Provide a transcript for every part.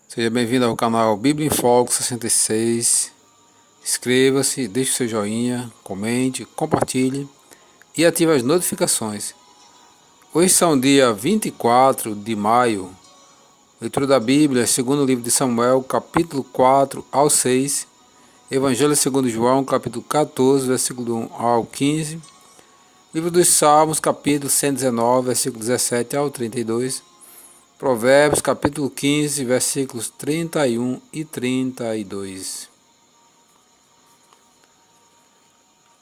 Seja bem-vindo ao canal Bíblia em Foco 66. Inscreva-se, deixe o seu joinha, comente, compartilhe e ative as notificações. Hoje são dia 24 de maio. Leitura da Bíblia, segundo o livro de Samuel, capítulo 4 ao 6. Evangelho segundo João, capítulo 14, versículo 1 ao 15. Livro dos Salmos, capítulo 119, versículo 17 ao 32. Provérbios, capítulo 15, versículos 31 e 32.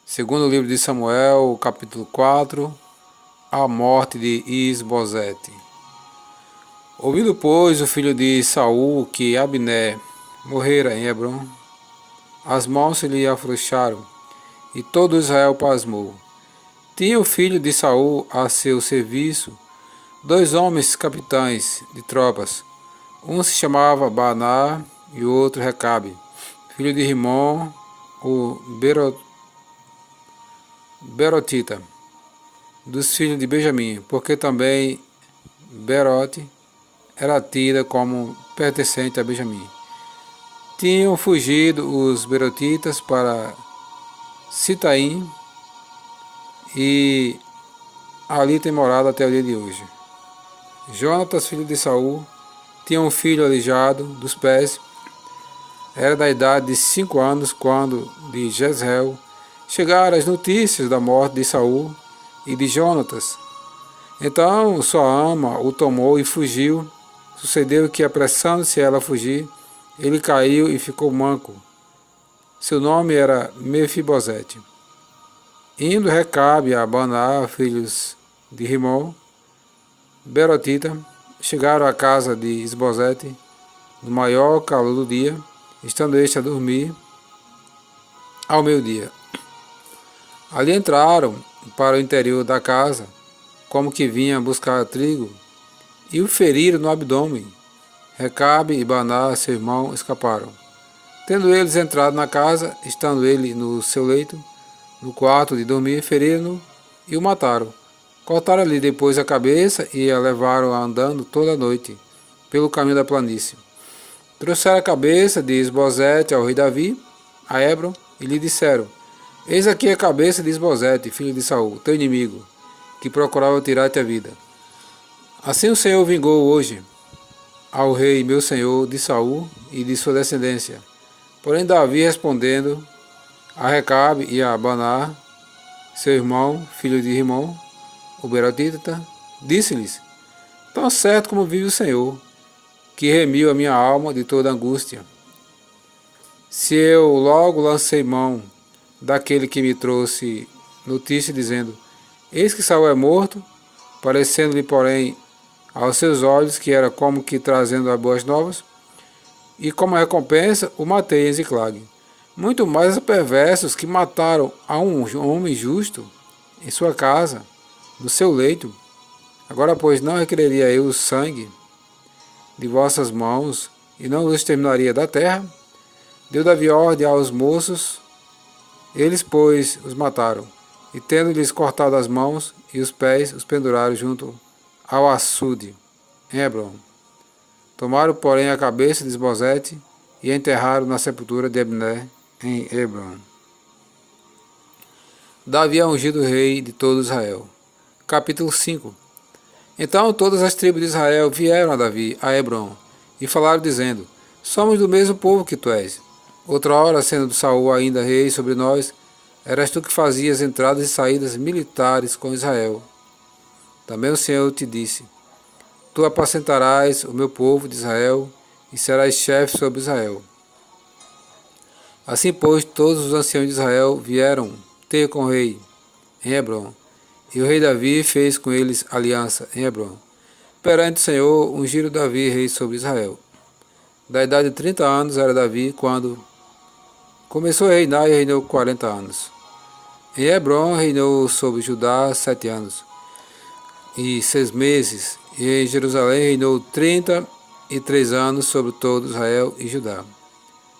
Segundo o livro de Samuel, capítulo 4, a morte de Isbosete. Ouvindo, pois, o filho de Saul que Abner morrera em Hebrom, as mãos se lhe afrouxaram, e todo Israel pasmou. Tinha o filho de Saul a seu serviço dois homens capitães de tropas. Um se chamava Baná e o outro Recabe, filho de Rimon, o Berotita, dos filhos de Benjamim, porque também Berote era tida como pertencente a Benjamim. Tinham fugido os Berotitas para Sitaim e ali tem morado até o dia de hoje. Jonatas, filho de Saul, tinha um filho aleijado dos pés. Era da idade de 5 anos quando de Jezreel chegaram as notícias da morte de Saul e de Jonatas. Então sua ama o tomou e fugiu. Sucedeu que, apressando-se ela a fugir, ele caiu e ficou manco. Seu nome era Mefibosete. Indo Recabe a Baná, filhos de Rimon, Berotita, chegaram à casa de Isbosete no maior calor do dia, estando este a dormir ao meio-dia. Ali entraram para o interior da casa, como que vinham buscar trigo, e o feriram no abdômen. Recabe e Baná, seu irmão, escaparam. Tendo eles entrado na casa, estando ele no seu leito, no quarto de dormir, feriram-no e o mataram. Cortaram-lhe depois a cabeça e a levaram andando toda a noite, pelo caminho da planície. Trouxeram a cabeça de Isbosete ao rei Davi, a Hebrom, e lhe disseram: Eis aqui a cabeça de Isbosete, filho de Saul, teu inimigo, que procurava tirar-te a vida. Assim o Senhor vingou hoje ao rei meu senhor de Saul e de sua descendência. Porém Davi, respondendo a Recabe e a Baná, seu irmão, filho de Rimon, o Berotita, disse-lhes: Tão certo como vive o Senhor, que remiu a minha alma de toda angústia, se eu logo lancei mão daquele que me trouxe notícia, dizendo: Eis que Saul é morto, parecendo-lhe, porém, aos seus olhos que era como que trazendo as boas novas, e como recompensa o matei em Ziclag. Muito mais os perversos que mataram a um homem justo em sua casa, no seu leito. Agora, pois, não requereria eu o sangue de vossas mãos, e não os exterminaria da terra? Deu Davi ordem aos moços, eles, pois, os mataram, e tendo-lhes cortado as mãos e os pés, os penduraram junto ao açude, em Hebrom. Tomaram, porém, a cabeça de Isbosete e a enterraram na sepultura de Abner, em Hebrom. Davi é ungido rei de todo Israel. Capítulo 5. Então todas as tribos de Israel vieram a Davi, a Hebrom, e falaram dizendo: Somos do mesmo povo que tu és. Outrora, sendo Saul ainda rei sobre nós, eras tu que fazias entradas e saídas militares com Israel. Também o Senhor te disse: Tu apacentarás o meu povo de Israel e serás chefe sobre Israel. Assim, pois, todos os anciãos de Israel vieram ter com o rei em Hebrom, e o rei Davi fez com eles aliança em Hebrom. Perante o Senhor, ungiram Davi rei sobre Israel. Da idade de 30 anos era Davi quando começou a reinar, e reinou 40 anos. Em Hebrom reinou sobre Judá 7 anos e 6 meses, e em Jerusalém reinou 33 anos sobre todo Israel e Judá.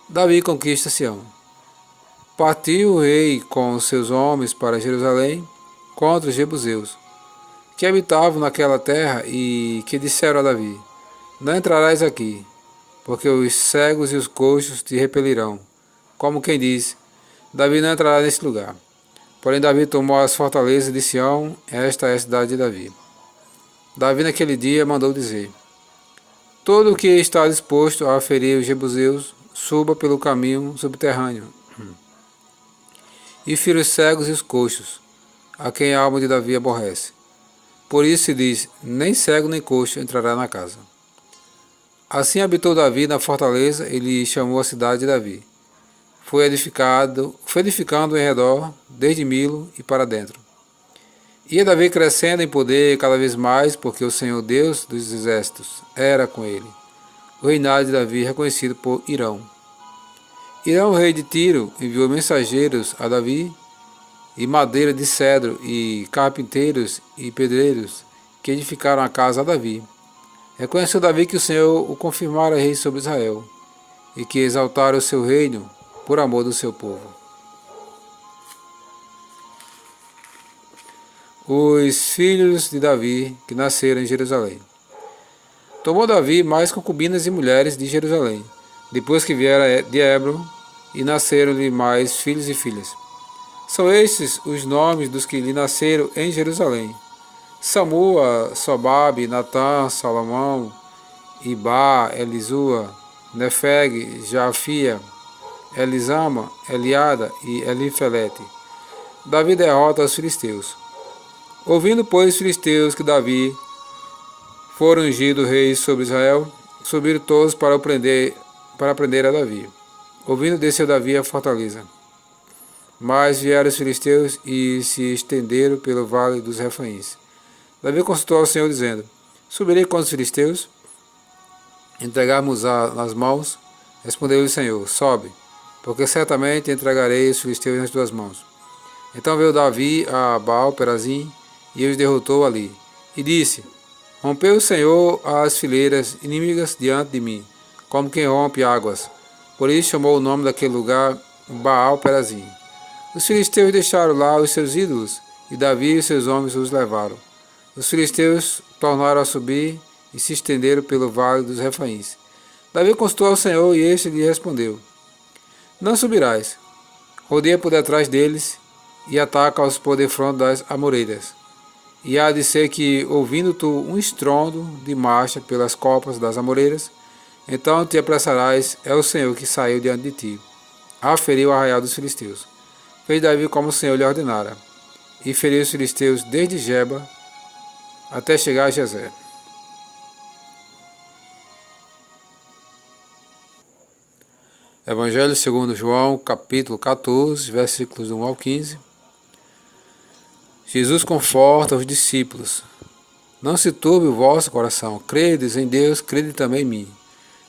Davi conquista Sião. Partiu o rei com seus homens para Jerusalém contra os jebuseus, que habitavam naquela terra, e que disseram a Davi: Não entrarás aqui, porque os cegos e os coxos te repelirão. Como quem diz, Davi não entrará nesse lugar. Porém Davi tomou as fortalezas de Sião, esta é a cidade de Davi. Davi naquele dia mandou dizer: todo o que está disposto a ferir os jebuseus, suba pelo caminho subterrâneo, e fira os cegos e os coxos, a quem a alma de Davi aborrece. Por isso se diz, nem cego nem coxo entrará na casa. Assim habitou Davi na fortaleza, ele chamou a cidade de Davi. Foi edificando em redor, desde Milo e para dentro. Ia Davi crescendo em poder cada vez mais, porque o Senhor Deus dos exércitos era com ele. O reinado de Davi reconhecido por Irão. Irão, rei de Tiro, enviou mensageiros a Davi, e madeira de cedro, e carpinteiros e pedreiros, que edificaram a casa a Davi. Reconheceu Davi que o Senhor o confirmara rei sobre Israel, e que exaltara o seu reino por amor do seu povo. Os filhos de Davi que nasceram em Jerusalém. Tomou Davi mais concubinas e mulheres de Jerusalém, depois que viera de Hebron, e nasceram-lhe mais filhos e filhas. São estes os nomes dos que lhe nasceram em Jerusalém: Samua, Sobabe, Natã, Salomão, Ibá, Elisua, Nefeg, Jafia, Elisama, Eliada e Elifelete. Davi derrota os filisteus. Ouvindo, pois, os filisteus que Davi fora ungido rei sobre Israel, subiram todos para prender a Davi. Ouvindo, desceu Davi à fortaleza. Mas vieram os filisteus e se estenderam pelo vale dos Refaíns. Davi consultou ao Senhor, dizendo: subirei contra os filisteus? Entregarmos nas mãos? Respondeu-lhe o Senhor: sobe, porque certamente entregarei os filisteus nas tuas mãos. Então veio Davi a Baal-Perazim e os derrotou ali. E disse: rompeu o Senhor as fileiras inimigas diante de mim, como quem rompe águas. Por isso chamou o nome daquele lugar Baal-Perazim. Os filisteus deixaram lá os seus ídolos, e Davi e seus homens os levaram. Os filisteus tornaram a subir e se estenderam pelo vale dos Refaíns. Davi consultou ao Senhor, e este lhe respondeu: não subirás. Rodeia por detrás deles e ataca-os por defronte das amoreiras. E há de ser que, ouvindo tu um estrondo de marcha pelas copas das amoreiras, então te apressarás, é o Senhor que saiu diante de ti, a ferir o arraial dos filisteus. Fez Davi como o Senhor lhe ordenara, e feriu os filisteus desde Geba até chegar a Gezer. Evangelho segundo João, capítulo 14, versículos 1 ao 15. Jesus conforta os discípulos. Não se turbe o vosso coração. Credes em Deus, crede também em mim.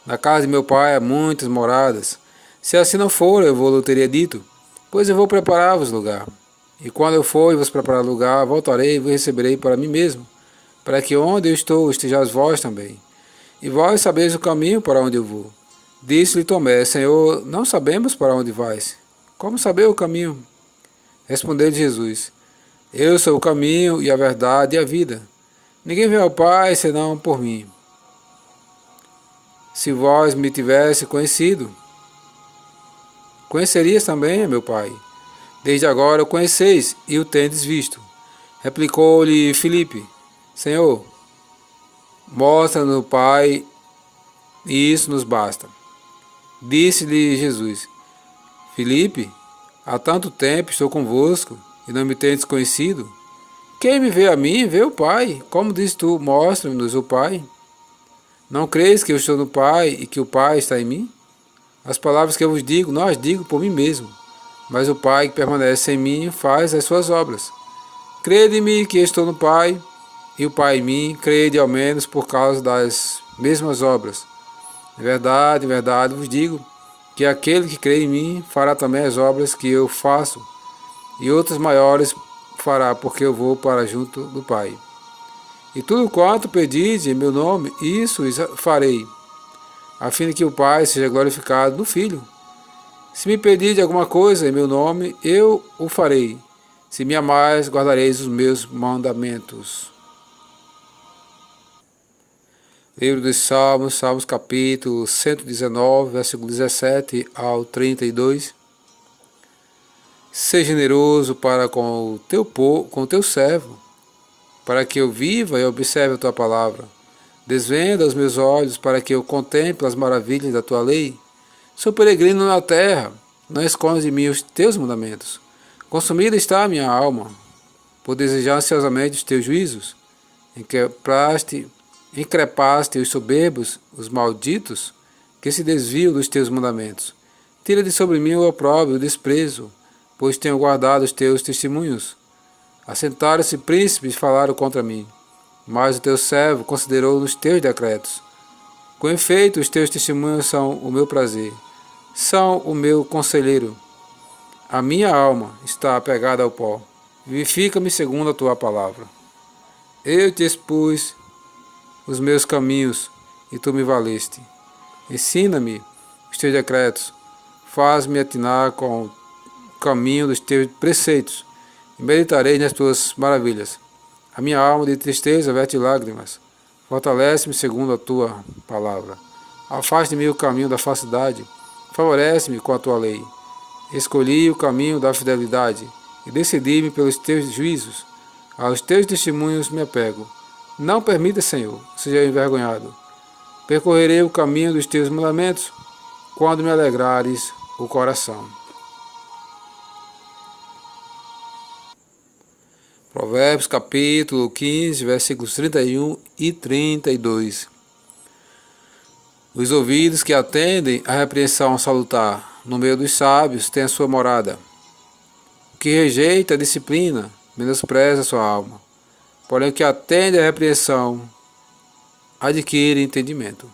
Na casa de meu Pai há muitas moradas. Se assim não for, eu vou-lhe teria dito, pois eu vou preparar-vos lugar. E quando eu for e vos preparar lugar, voltarei e vos receberei para mim mesmo, para que onde eu estou estejais vós também. E vós sabeis o caminho para onde eu vou. Disse-lhe Tomé: Senhor, não sabemos para onde vais. Como saber o caminho? Respondeu-lhe Jesus: eu sou o caminho e a verdade e a vida. Ninguém vem ao Pai senão por mim. Se vós me tivesse conhecido, conhecerias também meu Pai. Desde agora o conheceis e o tendes visto. Replicou-lhe Filipe: Senhor, mostra-nos o Pai, e isso nos basta. Disse-lhe Jesus: Filipe, há tanto tempo estou convosco, e não me tendes conhecido? Quem me vê a mim, vê o Pai. Como dizes tu, mostra-nos o Pai? Não creis que eu estou no Pai e que o Pai está em mim? As palavras que eu vos digo, não as digo por mim mesmo, mas o Pai que permanece em mim faz as suas obras. Crede-me que estou no Pai e o Pai em mim, crede ao menos por causa das mesmas obras. Em verdade vos digo que aquele que crê em mim fará também as obras que eu faço, e outras maiores fará, porque eu vou para junto do Pai. E tudo quanto pedis em meu nome, isso farei, a fim de que o Pai seja glorificado no Filho. Se me pedirdes alguma coisa em meu nome, eu o farei. Se me amais, guardareis os meus mandamentos. Livro dos Salmos, Salmos capítulo 119, versículo 17 ao 32. Seja generoso para com o teu servo, para que eu viva e observe a tua palavra. Desvenda os meus olhos para que eu contemple as maravilhas da tua lei. Sou peregrino na terra, não esconde de mim os teus mandamentos. Consumida está a minha alma, por desejar ansiosamente os teus juízos. Increpaste os soberbos, os malditos, que se desviam dos teus mandamentos. Tira de sobre mim o opróbrio e o desprezo, pois tenho guardado os teus testemunhos. Assentaram-se príncipes e falaram contra mim, mas o teu servo considerou os teus decretos. Com efeito, os teus testemunhos são o meu prazer, são o meu conselheiro. A minha alma está apegada ao pó. Vivifica-me segundo a tua palavra. Eu te expus os meus caminhos e tu me valeste. Ensina-me os teus decretos. Faz-me atinar com o caminho dos teus preceitos e meditarei nas tuas maravilhas. A minha alma de tristeza verte lágrimas. Fortalece-me segundo a tua palavra. Afaste de mim o caminho da falsidade. Favorece-me com a tua lei. Escolhi o caminho da fidelidade e decidi-me pelos teus juízos. Aos teus testemunhos me apego. Não permita, Senhor, seja envergonhado. Percorrerei o caminho dos teus mandamentos quando me alegrares o coração. Provérbios capítulo 15, versículos 31 e 32. Os ouvidos que atendem à repreensão salutar no meio dos sábios têm a sua morada. O que rejeita a disciplina menospreza a sua alma, porém o que atende à repreensão adquire entendimento.